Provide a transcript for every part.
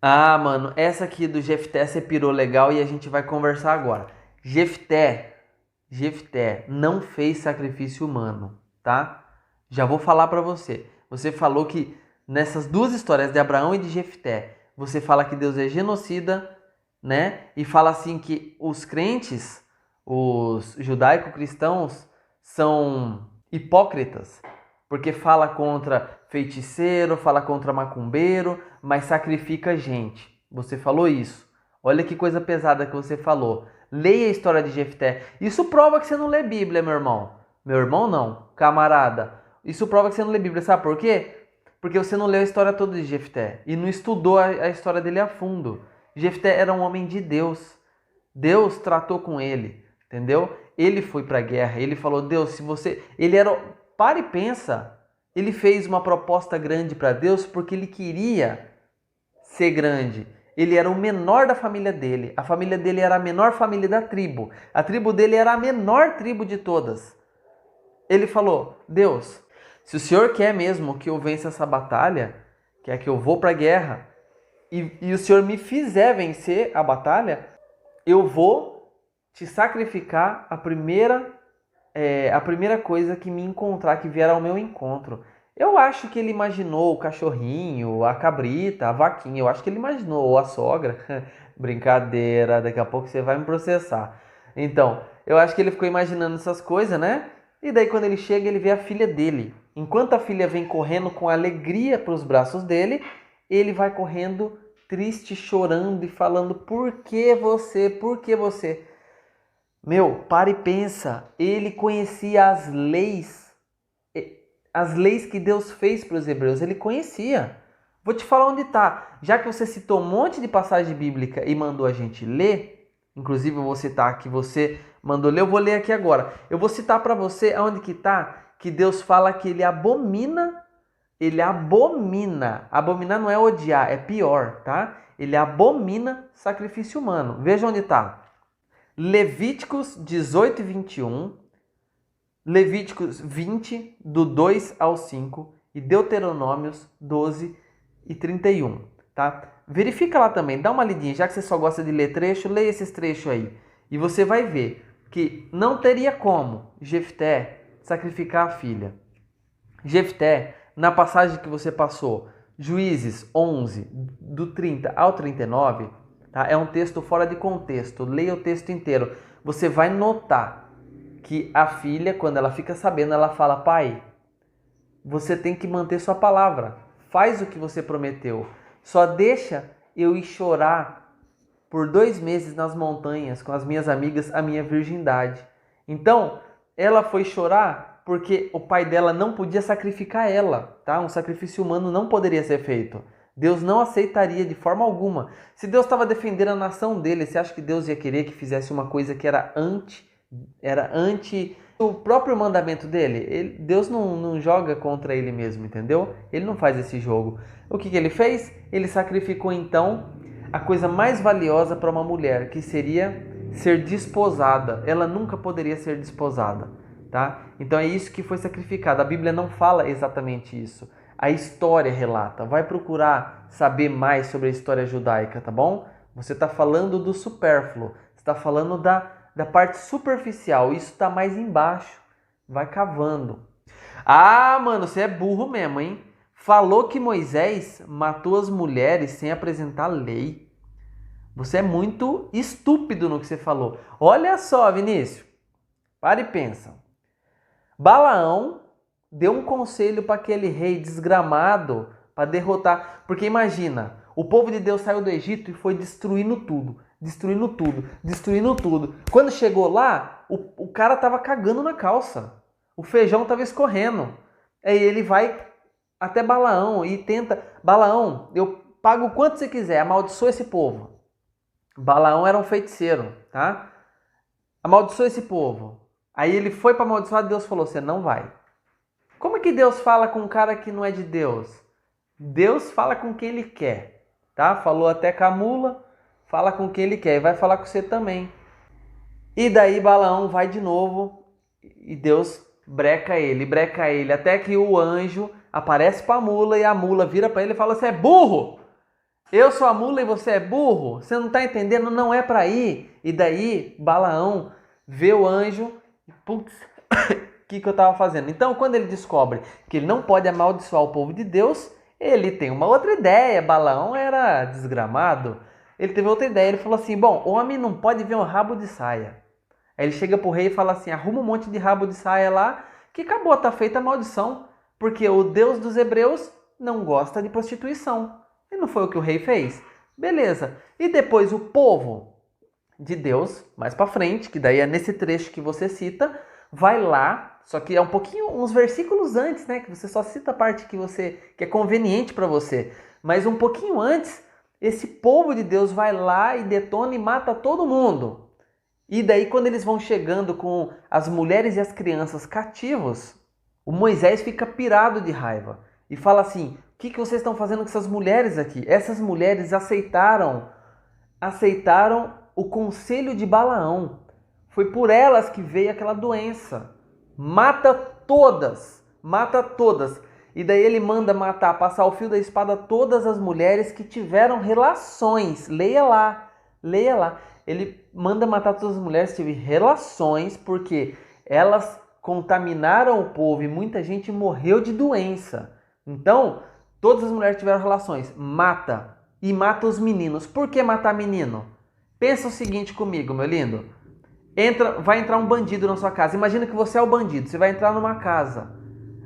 Ah, mano, essa aqui do Jefté você pirou legal e a gente vai conversar agora. Jefté, Jefté não fez sacrifício humano, tá? Já vou falar pra você. Você falou que nessas duas histórias de Abraão e de Jefté, você fala que Deus é genocida, né? E fala assim que os crentes, os judaico-cristãos, são hipócritas, porque fala contra feiticeiro, fala contra macumbeiro, mas sacrifica gente. Você falou isso. Olha que coisa pesada que você falou. Leia a história de Jefté. Isso prova que você não lê Bíblia, meu irmão. Meu irmão não, camarada. Isso prova que você não lê Bíblia. Sabe por quê? Porque você não leu a história toda de Jefté e não estudou a história dele a fundo. Jefté era um homem de Deus. Deus tratou com ele, entendeu? Ele foi para a guerra, ele falou: "Deus, se você..." Ele era, para e pensa. Ele fez uma proposta grande para Deus porque ele queria ser grande. Ele era o menor da família dele. A família dele era a menor família da tribo. A tribo dele era a menor tribo de todas. Ele falou: "Deus, se o Senhor quer mesmo que eu vença essa batalha, quer que eu vou para a guerra, e o Senhor me fizer vencer a batalha, eu vou te sacrificar a primeira coisa que me encontrar, que vier ao meu encontro." Eu acho que ele imaginou o cachorrinho, a cabrita, a vaquinha. Eu acho que ele imaginou, ou a sogra. Brincadeira, daqui a pouco você vai me processar. Então, eu acho que ele ficou imaginando essas coisas, né? E daí quando ele chega, ele vê a filha dele. Enquanto a filha vem correndo com alegria para os braços dele, ele vai correndo triste, chorando e falando: "Por que você? Por que você?" Meu, para e pensa. Ele conhecia as leis que Deus fez para os hebreus. Ele conhecia. Vou te falar onde está. Já que você citou um monte de passagem bíblica e mandou a gente ler, inclusive eu vou citar que você mandou ler, eu vou ler aqui agora. Eu vou citar para você aonde que está que Deus fala que ele abomina. Ele abomina. Abominar não é odiar, é pior, tá? Ele abomina sacrifício humano. Veja onde está. Levíticos 18 e 21, Levíticos 20, do 2 ao 5, e Deuteronômios 12 e 31, tá? Verifica lá também, dá uma lidinha, já que você só gosta de ler trecho, leia esses trechos aí. E você vai ver que não teria como Jefté sacrificar a filha. Jefté, na passagem que você passou, Juízes 11, do 30 ao 39, tá? É um texto fora de contexto. Leia o texto inteiro. Você vai notar que a filha, quando ela fica sabendo, ela fala: "Pai, você tem que manter sua palavra. Faz o que você prometeu. Só deixa eu ir chorar por 2 meses nas montanhas com as minhas amigas a minha virgindade." Então, ela foi chorar porque o pai dela não podia sacrificar ela, tá? Um sacrifício humano não poderia ser feito. Deus não aceitaria de forma alguma. Se Deus estava defendendo a nação dele, você acha que Deus ia querer que fizesse uma coisa que era anti o próprio mandamento dele? Deus não joga contra ele mesmo, entendeu? Ele não faz esse jogo. O que ele fez? Ele sacrificou então a coisa mais valiosa para uma mulher, que seria ser desposada. Ela nunca poderia ser desposada, tá? Então é isso que foi sacrificado. A Bíblia não fala exatamente isso. A história relata. Vai procurar saber mais sobre a história judaica, tá bom? Você está falando do supérfluo. Você está falando da parte superficial. Isso está mais embaixo. Vai cavando. Ah, mano, você é burro mesmo, hein? Falou que Moisés matou as mulheres sem apresentar lei. Você é muito estúpido no que você falou. Olha só, Vinícius. Para e pensa. Balaão deu um conselho para aquele rei desgramado para derrotar. Porque imagina, o povo de Deus saiu do Egito e foi destruindo tudo. Destruindo tudo, destruindo tudo. Quando chegou lá, o cara tava cagando na calça. O feijão tava escorrendo. Aí ele vai até Balaão e tenta: "Balaão, eu pago o quanto você quiser, amaldiçoa esse povo." Balaão era um feiticeiro, tá? "Amaldiçoa esse povo." Aí ele foi para amaldiçoar, Deus falou: "Você não vai." Como é que Deus fala com um cara que não é de Deus? Deus fala com quem ele quer, tá? Falou até com a mula, fala com quem ele quer e vai falar com você também. E daí Balaão vai de novo e Deus breca ele, até que o anjo aparece para a mula e a mula vira para ele e fala: "Você é burro! Eu sou a mula e você é burro? Você não está entendendo? Não é para ir. E daí, Balaão vê o anjo, putz, o que eu estava fazendo? Então, quando ele descobre que ele não pode amaldiçoar o povo de Deus, ele tem uma outra ideia. Balaão era desgramado. Ele teve outra ideia. Ele falou assim: bom, homem não pode ver um rabo de saia. Aí ele chega pro rei e fala assim: arruma um monte de rabo de saia lá, que acabou, tá feita a maldição. Porque o Deus dos hebreus não gosta de prostituição. E não foi o que o rei fez? Beleza. E depois o povo de Deus, mais para frente, que daí é nesse trecho que você cita, vai lá, só que é um pouquinho, uns versículos antes, né, que você só cita a parte que é conveniente para você, mas um pouquinho antes, esse povo de Deus vai lá e detona e mata todo mundo. E daí quando eles vão chegando com as mulheres e as crianças cativos, o Moisés fica pirado de raiva e fala assim: o que vocês estão fazendo com essas mulheres aqui? Essas mulheres aceitaram o conselho de Balaão. Foi por elas que veio aquela doença. Mata todas, mata todas. E daí ele manda matar, passar o fio da espada todas as mulheres que tiveram relações. Leia lá, leia lá. Ele manda matar todas as mulheres que tiveram relações porque elas contaminaram o povo e muita gente morreu de doença. Então, todas as mulheres tiveram relações. Mata. E mata os meninos. Por que matar menino? Pensa o seguinte comigo, meu lindo. Vai entrar um bandido na sua casa. Imagina que você é o bandido. Você vai entrar numa casa.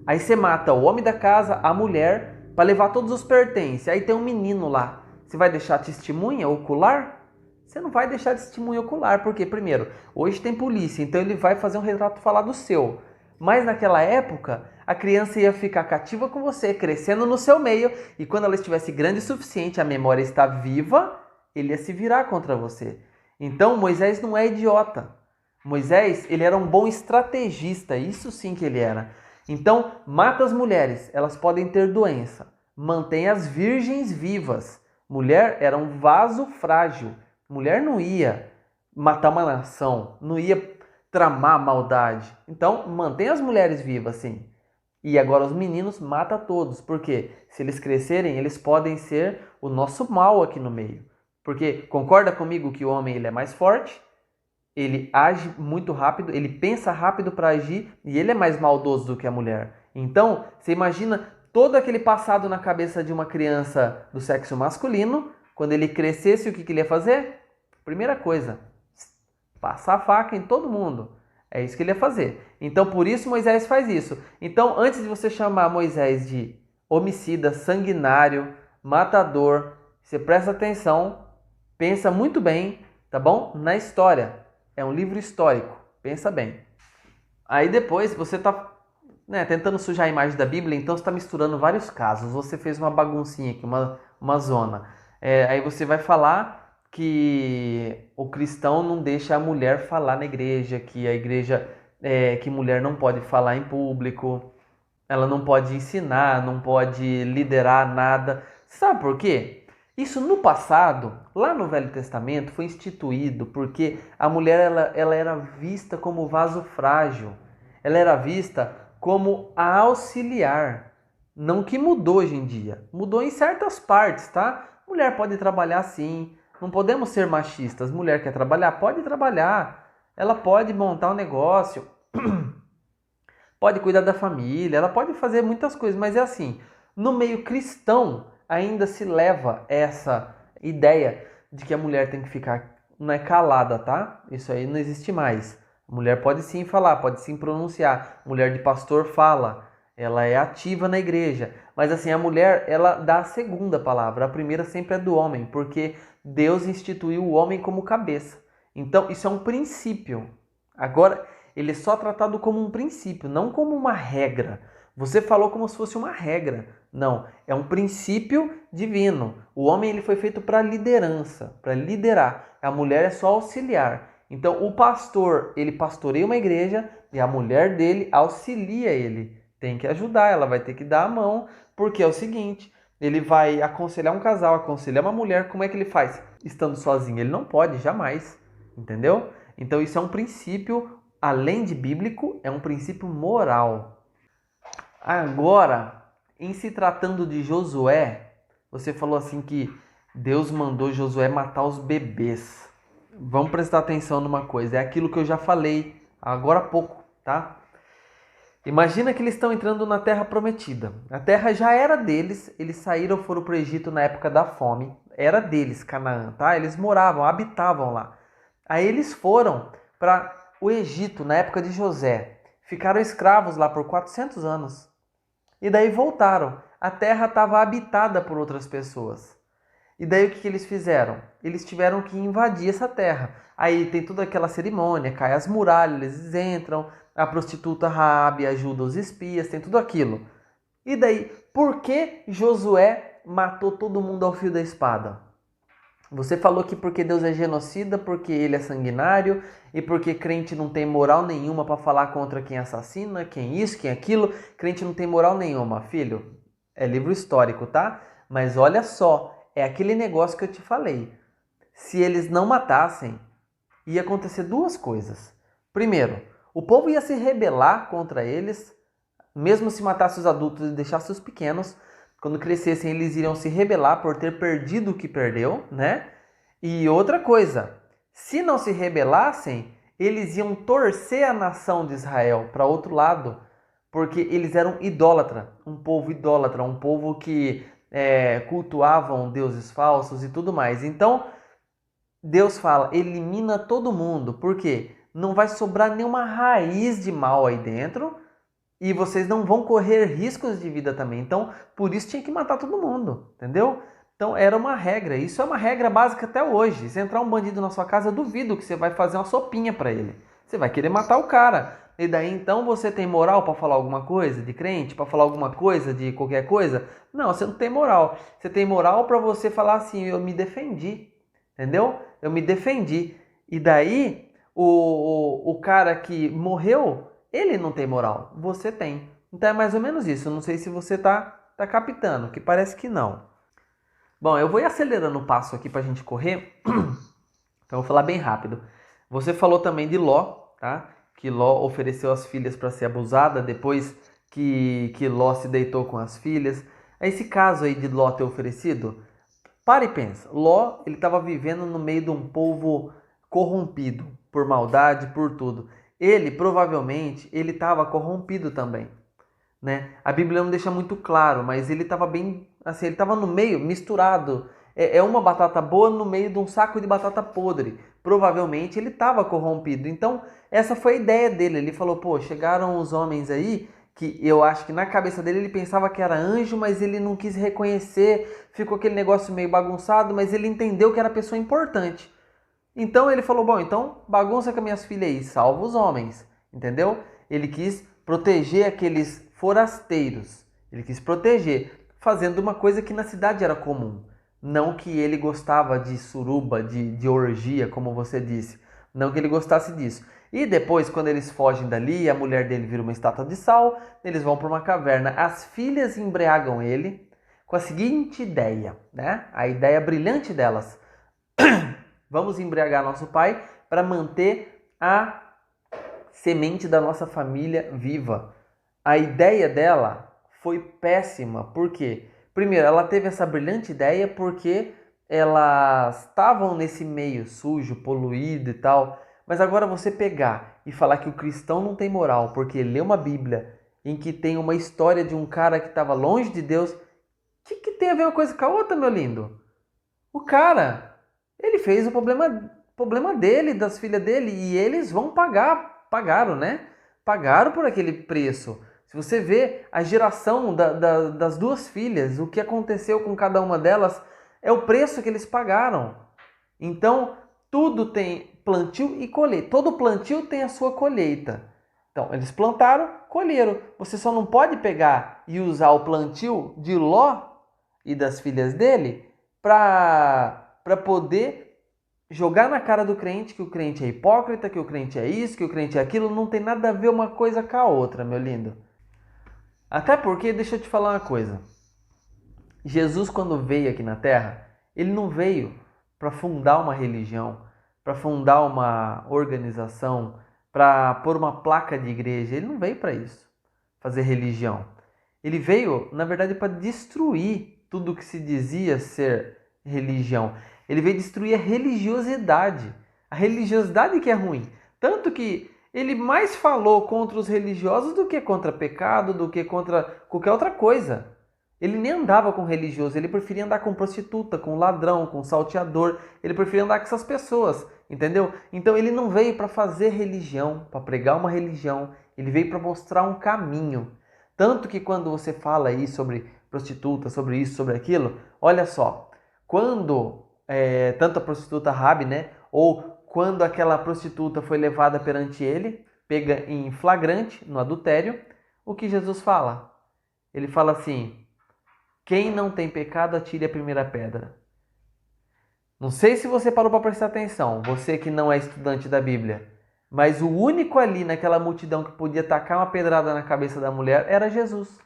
Aí você mata o homem da casa, a mulher, para levar todos os pertences. Aí tem um menino lá. Você vai deixar testemunha ocular? Você não vai deixar testemunha ocular. Porque, primeiro, hoje tem polícia. Então ele vai fazer um retrato falado seu. Mas naquela época, a criança ia ficar cativa com você, crescendo no seu meio. E quando ela estivesse grande o suficiente, a memória está viva, ele ia se virar contra você. Então Moisés não é idiota. Moisés, ele era um bom estrategista, isso sim que ele era. Então, mata as mulheres, elas podem ter doença. Mantém as virgens vivas. Mulher era um vaso frágil. Mulher não ia matar uma nação, não ia tramar maldade. Então, mantém as mulheres vivas, sim. E agora os meninos mata todos, porque se eles crescerem, eles podem ser o nosso mal aqui no meio. Porque concorda comigo que o homem ele é mais forte, ele age muito rápido, ele pensa rápido para agir e ele é mais maldoso do que a mulher. Então, você imagina todo aquele passado na cabeça de uma criança do sexo masculino, quando ele crescesse, o que ele ia fazer? Primeira coisa, passar a faca em todo mundo. É isso que ele ia fazer. Então, por isso Moisés faz isso. Então, antes de você chamar Moisés de homicida, sanguinário, matador, você presta atenção, pensa muito bem, tá bom? Na história. É um livro histórico. Pensa bem. Aí depois você tá tentando sujar a imagem da Bíblia, então você está misturando vários casos. Você fez uma baguncinha aqui, uma zona. Aí você vai falar que o cristão não deixa a mulher falar na igreja, que a igreja, que mulher não pode falar em público, ela não pode ensinar, não pode liderar nada. Sabe por quê? Isso no passado, lá no Velho Testamento, foi instituído porque a mulher ela era vista como vaso frágil. Ela era vista como a auxiliar. Não que mudou hoje em dia. Mudou em certas partes, tá? Mulher pode trabalhar sim. Não podemos ser machistas. Mulher quer trabalhar? Pode trabalhar. Ela pode montar um negócio. Pode cuidar da família. Ela pode fazer muitas coisas. Mas é assim, no meio cristão ainda se leva essa ideia de que a mulher tem que ficar calada, tá? Isso aí não existe mais. A mulher pode sim falar, pode sim pronunciar. Mulher de pastor fala, ela é ativa na igreja. Mas assim, a mulher, ela dá a segunda palavra. A primeira sempre é do homem, porque Deus instituiu o homem como cabeça. Então, isso é um princípio. Agora, ele é só tratado como um princípio, não como uma regra. Você falou como se fosse uma regra. Não, é um princípio divino. O homem ele foi feito para liderança, para liderar. A mulher é só auxiliar. Então, o pastor, ele pastoreia uma igreja e a mulher dele auxilia ele. Tem que ajudar, ela vai ter que dar a mão, porque é o seguinte, ele vai aconselhar um casal, aconselhar uma mulher, como é que ele faz? Estando sozinho, ele não pode, jamais, entendeu? Então, isso é um princípio, além de bíblico, é um princípio moral. Agora, em se tratando de Josué, você falou assim que Deus mandou Josué matar os bebês. Vamos prestar atenção numa coisa, é aquilo que eu já falei agora há pouco, tá? Imagina que eles estão entrando na Terra Prometida. A terra já era deles, eles saíram, foram para o Egito na época da fome. Era deles, Canaã, tá? Eles moravam, habitavam lá. Aí eles foram para o Egito na época de José. Ficaram escravos lá por 400 anos. E daí voltaram. A terra estava habitada por outras pessoas. E daí o que eles fizeram? Eles tiveram que invadir essa terra. Aí tem toda aquela cerimônia, cai as muralhas, eles entram, a prostituta Raabe ajuda os espias, tem tudo aquilo. E daí, por que Josué matou todo mundo ao fio da espada? Você falou que porque Deus é genocida, porque ele é sanguinário e porque crente não tem moral nenhuma para falar contra quem assassina, quem isso, quem aquilo. Crente não tem moral nenhuma, filho. É livro histórico, tá? Mas olha só, é aquele negócio que eu te falei. Se eles não matassem, ia acontecer duas coisas. Primeiro, o povo ia se rebelar contra eles, mesmo se matasse os adultos e deixasse os pequenos. Quando crescessem, eles iriam se rebelar por ter perdido o que perdeu, né? E outra coisa, se não se rebelassem, eles iam torcer a nação de Israel para outro lado, porque eles eram idólatra, um povo que cultuavam deuses falsos e tudo mais. Então, Deus fala, elimina todo mundo, porque não vai sobrar nenhuma raiz de mal aí dentro e vocês não vão correr riscos de vida também. Então, por isso tinha que matar todo mundo, entendeu? Então, era uma regra. Isso é uma regra básica até hoje. Se entrar um bandido na sua casa, eu duvido que você vai fazer uma sopinha para ele. Você vai querer matar o cara. E daí, então, você tem moral para falar alguma coisa de crente? Para falar alguma coisa de qualquer coisa? Não, você não tem moral. Você tem moral para você falar assim, eu me defendi. Entendeu? Eu me defendi. E daí, o cara que morreu, ele não tem moral. Você tem. Então é mais ou menos isso. Eu não sei se você tá captando, que parece que não. Bom, eu vou ir acelerando o passo aqui pra gente correr. Então eu vou falar bem rápido. Você falou também de Ló, tá? Que Ló ofereceu as filhas para ser abusada depois que Ló se deitou com as filhas. Esse caso aí de Ló ter oferecido, para e pensa, Ló, ele estava vivendo no meio de um povo corrompido, por maldade, por tudo. Ele, provavelmente, ele estava corrompido também, né? A Bíblia não deixa muito claro, mas ele estava bem, assim, ele estava no meio, misturado. É uma batata boa no meio de um saco de batata podre. Provavelmente ele estava corrompido. Então, essa foi a ideia dele. Ele falou, pô, chegaram os homens aí que eu acho que na cabeça dele ele pensava que era anjo, mas ele não quis reconhecer, ficou aquele negócio meio bagunçado, mas ele entendeu que era pessoa importante. Então ele falou, bom, então bagunça com as minhas filhas aí, salva os homens, entendeu? Ele quis proteger aqueles forasteiros, ele quis proteger, fazendo uma coisa que na cidade era comum. Não que ele gostava de suruba, de orgia, como você disse, não que ele gostasse disso. E depois, quando eles fogem dali, a mulher dele vira uma estátua de sal, eles vão para uma caverna. As filhas embriagam ele com a seguinte ideia, né? A ideia brilhante delas. Vamos embriagar nosso pai para manter a semente da nossa família viva. A ideia dela foi péssima. Por quê? Primeiro, ela teve essa brilhante ideia porque elas estavam nesse meio sujo, poluído e tal. Mas agora você pegar e falar que o cristão não tem moral porque lê uma Bíblia em que tem uma história de um cara que estava longe de Deus, o que tem a ver uma coisa com a outra, meu lindo? O cara, ele fez o problema dele, das filhas dele, e eles vão pagaram, né? Pagaram por aquele preço. Se você vê a geração das duas filhas, o que aconteceu com cada uma delas, é o preço que eles pagaram. Então, tudo tem plantio e colheita. Todo plantio tem a sua colheita. Então, eles plantaram, colheram. Você só não pode pegar e usar o plantio de Ló e das filhas dele para poder jogar na cara do crente que o crente é hipócrita, que o crente é isso, que o crente é aquilo. Não tem nada a ver uma coisa com a outra, meu lindo. Até porque, deixa eu te falar uma coisa. Jesus, quando veio aqui na Terra, ele não veio para fundar uma religião, para fundar uma organização, para pôr uma placa de igreja. Ele não veio para isso, fazer religião. Ele veio, na verdade, para destruir tudo que se dizia ser religião. Ele veio destruir a religiosidade. A religiosidade que é ruim. Tanto que ele mais falou contra os religiosos do que contra pecado, do que contra qualquer outra coisa. Ele nem andava com religioso, ele preferia andar com prostituta, com ladrão, com salteador. Ele preferia andar com essas pessoas, entendeu? Então ele não veio para fazer religião, para pregar uma religião. Ele veio para mostrar um caminho. Tanto que quando você fala aí sobre prostituta, sobre isso, sobre aquilo, olha só. Quando tanto a prostituta Rabi, né? Ou quando aquela prostituta foi levada perante ele, pega em flagrante, no adultério, o que Jesus fala? Ele fala assim: quem não tem pecado, atire a primeira pedra. Não sei se você parou para prestar atenção, você que não é estudante da Bíblia, mas o único ali naquela multidão que podia tacar uma pedrada na cabeça da mulher era Jesus.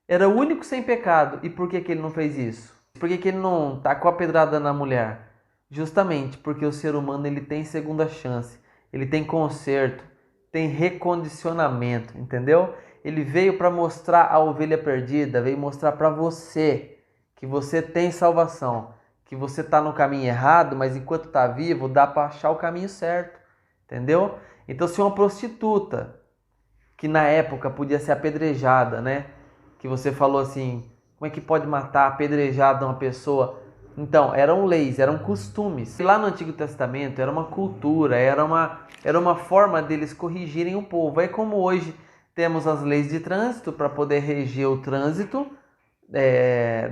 Era o único sem pecado. E por que ele não fez isso? Por que ele não tacou a pedrada na mulher? Justamente porque o ser humano ele tem segunda chance, ele tem conserto, tem recondicionamento, entendeu? Ele veio para mostrar a ovelha perdida, veio mostrar para você que você tem salvação, que você está no caminho errado, mas enquanto está vivo dá para achar o caminho certo, entendeu? Então se uma prostituta, que na época podia ser apedrejada, né? Que você falou assim, como é que pode matar apedrejada uma pessoa? Então, eram leis, eram costumes. E lá no Antigo Testamento era uma cultura, era uma forma deles corrigirem o povo. Aí como hoje temos as leis de trânsito para poder reger o trânsito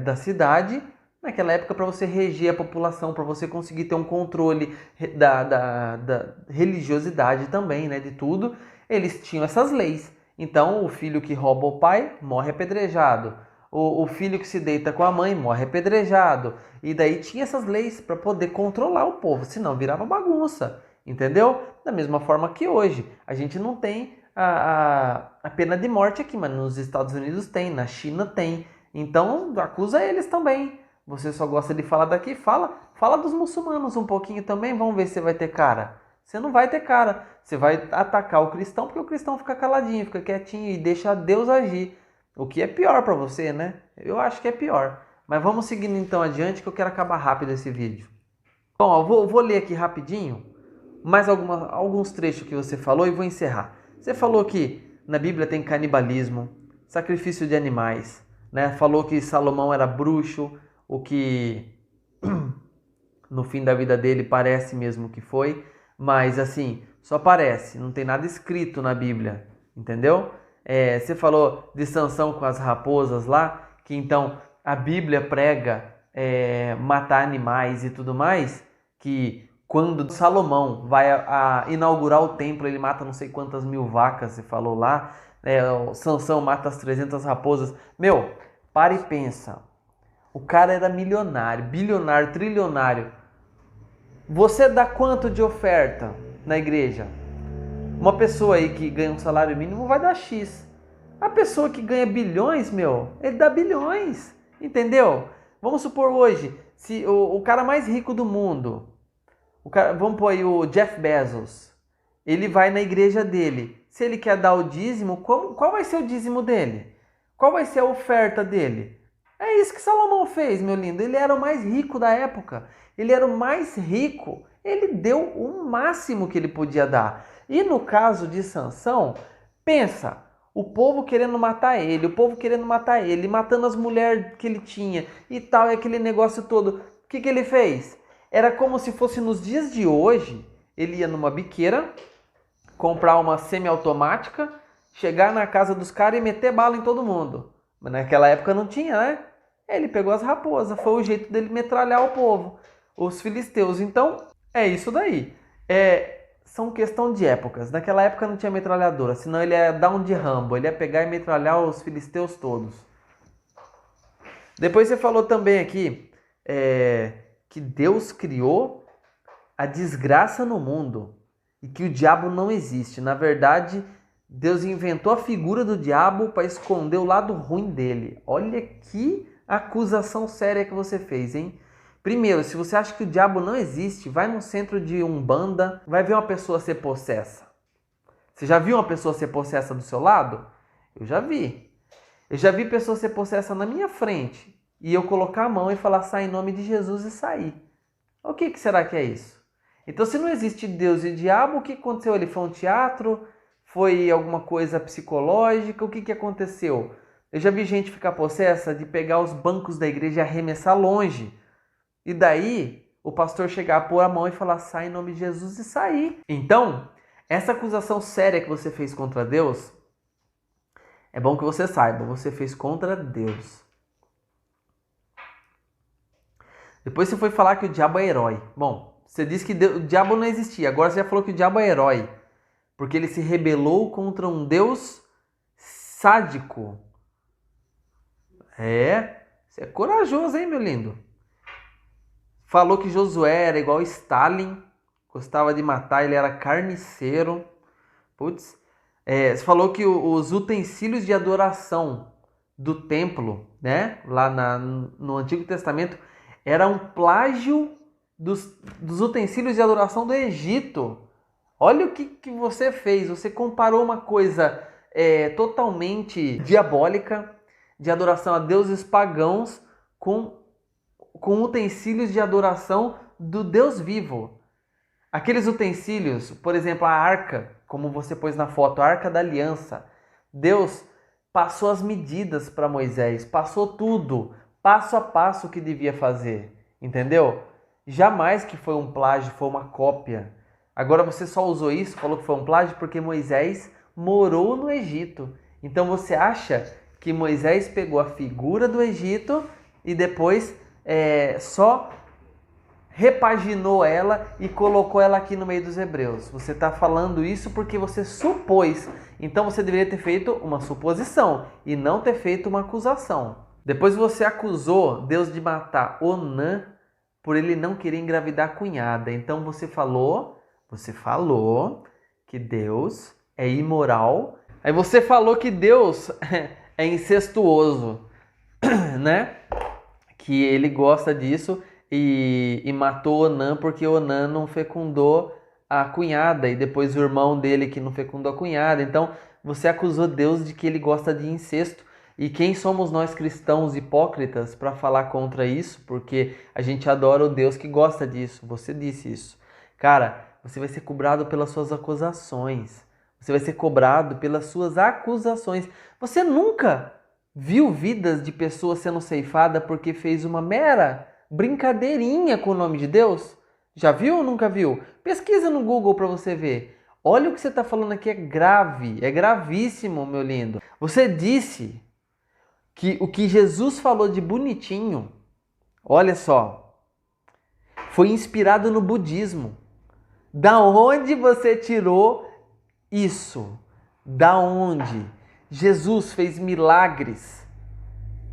da cidade, naquela época para você reger a população, para você conseguir ter um controle da religiosidade também, né, de tudo, eles tinham essas leis. Então o filho que rouba o pai morre apedrejado. O filho que se deita com a mãe morre apedrejado. E daí tinha essas leis para poder controlar o povo, senão virava bagunça, entendeu? Da mesma forma que hoje. A gente não tem a pena de morte aqui, mas nos Estados Unidos tem, na China tem. Então acusa eles também. Você só gosta de falar daqui? Fala dos muçulmanos um pouquinho também, vamos ver se você vai ter cara. Você não vai ter cara. Você vai atacar o cristão porque o cristão fica caladinho, fica quietinho e deixa Deus agir. O que é pior para você, né? Eu acho que é pior. Mas vamos seguindo então adiante que eu quero acabar rápido esse vídeo. Bom, eu vou ler aqui rapidinho mais alguns trechos que você falou e vou encerrar. Você falou que na Bíblia tem canibalismo, sacrifício de animais, né? Falou que Salomão era bruxo, o que no fim da vida dele parece mesmo que foi, mas assim, só parece, não tem nada escrito na Bíblia, entendeu? Você falou de Sansão com as raposas lá, que então a Bíblia prega matar animais e tudo mais, que quando Salomão vai inaugurar o templo, ele mata não sei quantas mil vacas, você falou lá, o Sansão mata as 300 raposas. Meu, para e pensa, o cara era milionário, bilionário, trilionário. Você dá quanto de oferta na igreja? Uma pessoa aí que ganha um salário mínimo vai dar X. A pessoa que ganha bilhões, meu, ele dá bilhões, entendeu? Vamos supor hoje, se o cara mais rico do mundo, vamos pôr aí o Jeff Bezos, ele vai na igreja dele. Se ele quer dar o dízimo, qual vai ser o dízimo dele? Qual vai ser a oferta dele? É isso que Salomão fez, meu lindo. Ele era o mais rico da época. Ele era o mais rico. Ele deu o máximo que ele podia dar. E no caso de Sansão, pensa, o povo querendo matar ele, matando as mulheres que ele tinha e tal, e aquele negócio todo. O que ele fez? Era como se fosse nos dias de hoje, ele ia numa biqueira, comprar uma semiautomática, chegar na casa dos caras e meter bala em todo mundo. Mas naquela época não tinha, né? Ele pegou as raposas, foi o jeito dele metralhar o povo, os filisteus. Então, é isso daí. São questão de épocas. Naquela época não tinha metralhadora, senão ele ia dar um de Rambo, ele ia pegar e metralhar os filisteus todos. Depois você falou também aqui que Deus criou a desgraça no mundo e que o diabo não existe. Na verdade, Deus inventou a figura do diabo para esconder o lado ruim dele. Olha que acusação séria que você fez, hein? Primeiro, se você acha que o diabo não existe, vai num centro de Umbanda, vai ver uma pessoa ser possessa. Você já viu uma pessoa ser possessa do seu lado? Eu já vi. Eu já vi pessoa ser possessa na minha frente. e eu colocar a mão e falar, sai em nome de Jesus e sair. O que será que é isso? Então, se não existe Deus e diabo, o que aconteceu ali? Foi um teatro? Foi alguma coisa psicológica? O que aconteceu? Eu já vi gente ficar possessa de pegar os bancos da igreja e arremessar longe. E daí, o pastor chegar, pôr a mão e falar, sai em nome de Jesus e sair. Então, essa acusação séria que você fez contra Deus, é bom que você saiba, você fez contra Deus. Depois você foi falar que o diabo é herói. Bom, você disse que o diabo não existia. Agora você já falou que o diabo é herói. Porque ele se rebelou contra um Deus sádico. Você é corajoso, hein, meu lindo? Falou que Josué era igual Stalin. Gostava de matar, ele era carniceiro. Putz. Você falou que os utensílios de adoração do templo, né? Lá no Antigo Testamento, era um plágio dos utensílios de adoração do Egito. Olha o que você fez. Você comparou uma coisa totalmente diabólica, de adoração a deuses pagãos, com utensílios de adoração do Deus vivo. Aqueles utensílios, por exemplo, a arca, como você pôs na foto, a arca da aliança. Deus passou as medidas para Moisés, passou tudo, passo a passo o que devia fazer, entendeu? Jamais que foi um plágio, foi uma cópia. Agora você só usou isso, falou que foi um plágio porque Moisés morou no Egito. Então você acha que Moisés pegou a figura do Egito e depois só repaginou ela e colocou ela aqui no meio dos hebreus. Você está falando isso porque você supôs. Então você deveria ter feito uma suposição e não ter feito uma acusação. Depois você acusou Deus de matar Onã por ele não querer engravidar a cunhada. Então você falou que Deus é imoral. Aí você falou que Deus é incestuoso, né? Que ele gosta disso e matou Onã porque Onã não fecundou a cunhada e depois o irmão dele que não fecundou a cunhada. Então você acusou Deus de que ele gosta de incesto. E quem somos nós cristãos hipócritas para falar contra isso? Porque a gente adora o Deus que gosta disso. Você disse isso. Cara, você vai ser cobrado pelas suas acusações. Você vai ser cobrado pelas suas acusações. Você nunca viu vidas de pessoas sendo ceifadas porque fez uma mera brincadeirinha com o nome de Deus? Já viu ou nunca viu? Pesquisa no Google para você ver. Olha o que você está falando aqui, é grave, é gravíssimo, meu lindo. Você disse que o que Jesus falou de bonitinho, olha só, foi inspirado no budismo. Da onde você tirou isso? Da onde? Jesus fez milagres.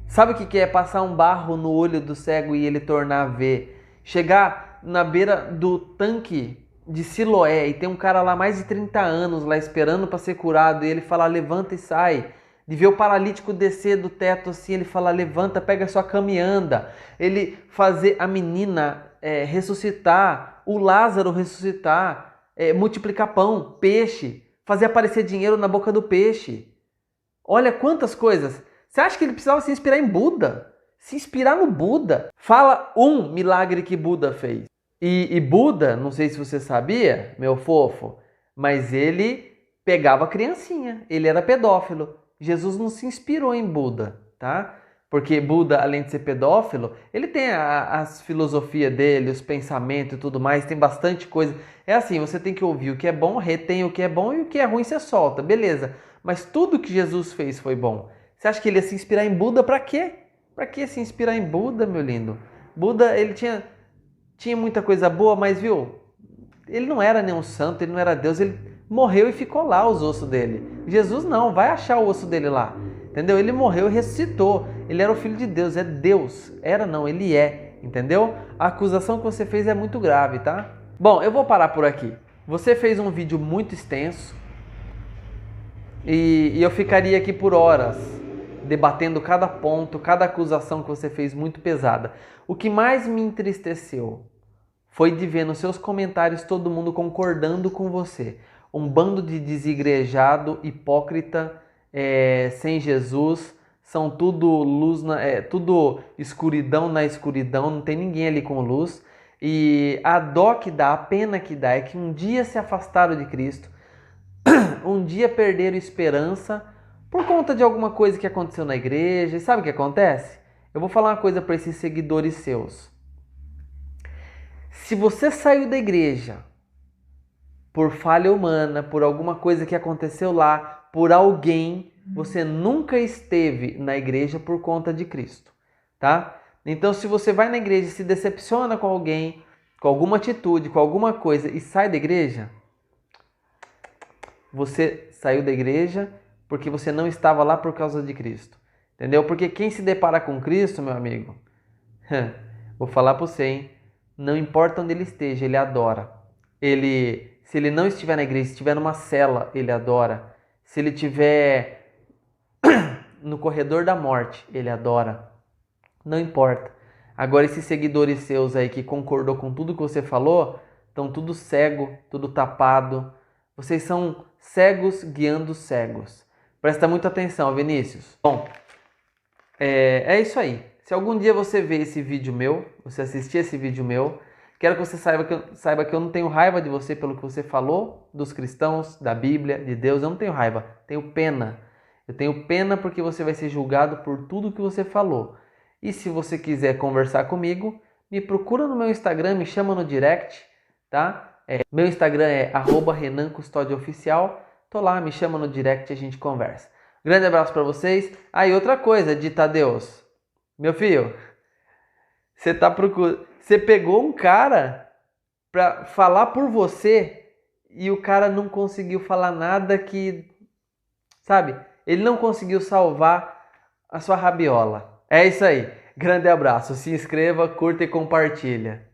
Sabe o que é passar um barro no olho do cego e ele tornar a ver? Chegar na beira do tanque de Siloé e tem um cara lá mais de 30 anos lá esperando para ser curado e ele fala levanta e sai. De ver o paralítico descer do teto assim, ele fala levanta, pega sua cama e anda. Ele fazer a menina ressuscitar, o Lázaro ressuscitar, multiplicar pão, peixe, fazer aparecer dinheiro na boca do peixe. Olha quantas coisas. Você acha que ele precisava se inspirar em Buda? Se inspirar no Buda. Fala um milagre que Buda fez. E Buda, não sei se você sabia, meu fofo, mas ele pegava criancinha. Ele era pedófilo. Jesus não se inspirou em Buda, tá? Porque Buda, além de ser pedófilo, ele tem as filosofias dele, os pensamentos e tudo mais, tem bastante coisa. É assim, você tem que ouvir o que é bom, retém o que é bom e o que é ruim você solta, beleza. Mas tudo que Jesus fez foi bom. Você acha que ele ia se inspirar em Buda pra quê? Pra que se inspirar em Buda, meu lindo? Buda, ele tinha muita coisa boa, mas viu, ele não era nenhum santo, ele não era Deus, ele morreu e ficou lá os ossos dele. Jesus não, vai achar o osso dele lá, entendeu? Ele morreu e ressuscitou, ele era o Filho de Deus, é Deus, era não, ele é, entendeu? A acusação que você fez é muito grave, tá? Bom, eu vou parar por aqui. Você fez um vídeo muito extenso e eu ficaria aqui por horas debatendo cada ponto, cada acusação que você fez muito pesada. O que mais me entristeceu foi de ver nos seus comentários todo mundo concordando com você. Um bando de desigrejado, hipócrita, sem Jesus, são tudo luz, tudo escuridão na escuridão, não tem ninguém ali com luz. E a dó que dá, a pena que dá é que um dia se afastaram de Cristo, um dia perderam esperança por conta de alguma coisa que aconteceu na igreja. E sabe o que acontece? Eu vou falar uma coisa para esses seguidores seus. Se você saiu da igreja por falha humana, por alguma coisa que aconteceu lá, por alguém, você nunca esteve na igreja por conta de Cristo, tá? Então, se você vai na igreja e se decepciona com alguém, com alguma atitude, com alguma coisa e sai da igreja, você saiu da igreja porque você não estava lá por causa de Cristo, entendeu? Porque quem se depara com Cristo, meu amigo, vou falar para você, hein? Não importa onde ele esteja, ele adora. Se ele não estiver na igreja, se estiver numa cela, ele adora. Se ele estiver no corredor da morte, ele adora. Não importa. Agora, esses seguidores seus aí que concordou com tudo que você falou, estão tudo cego, tudo tapado. Vocês são cegos guiando cegos. Presta muita atenção, Vinícius. Bom, é isso aí. Se algum dia você ver esse vídeo meu, você assistir esse vídeo meu, quero que você saiba que eu não tenho raiva de você pelo que você falou, dos cristãos, da Bíblia, de Deus. Eu não tenho raiva, tenho pena. Eu tenho pena porque você vai ser julgado por tudo que você falou. E se você quiser conversar comigo, me procura no meu Instagram, me chama no direct, tá? Meu Instagram é @RenanCustódiaOficial. Tô lá, me chama no direct e a gente conversa. Grande abraço para vocês. E outra coisa, de Tadeus. Meu filho, você pegou um cara pra falar por você e o cara não conseguiu falar nada que, sabe? Ele não conseguiu salvar a sua rabiola. É isso aí. Grande abraço. Se inscreva, curta e compartilha.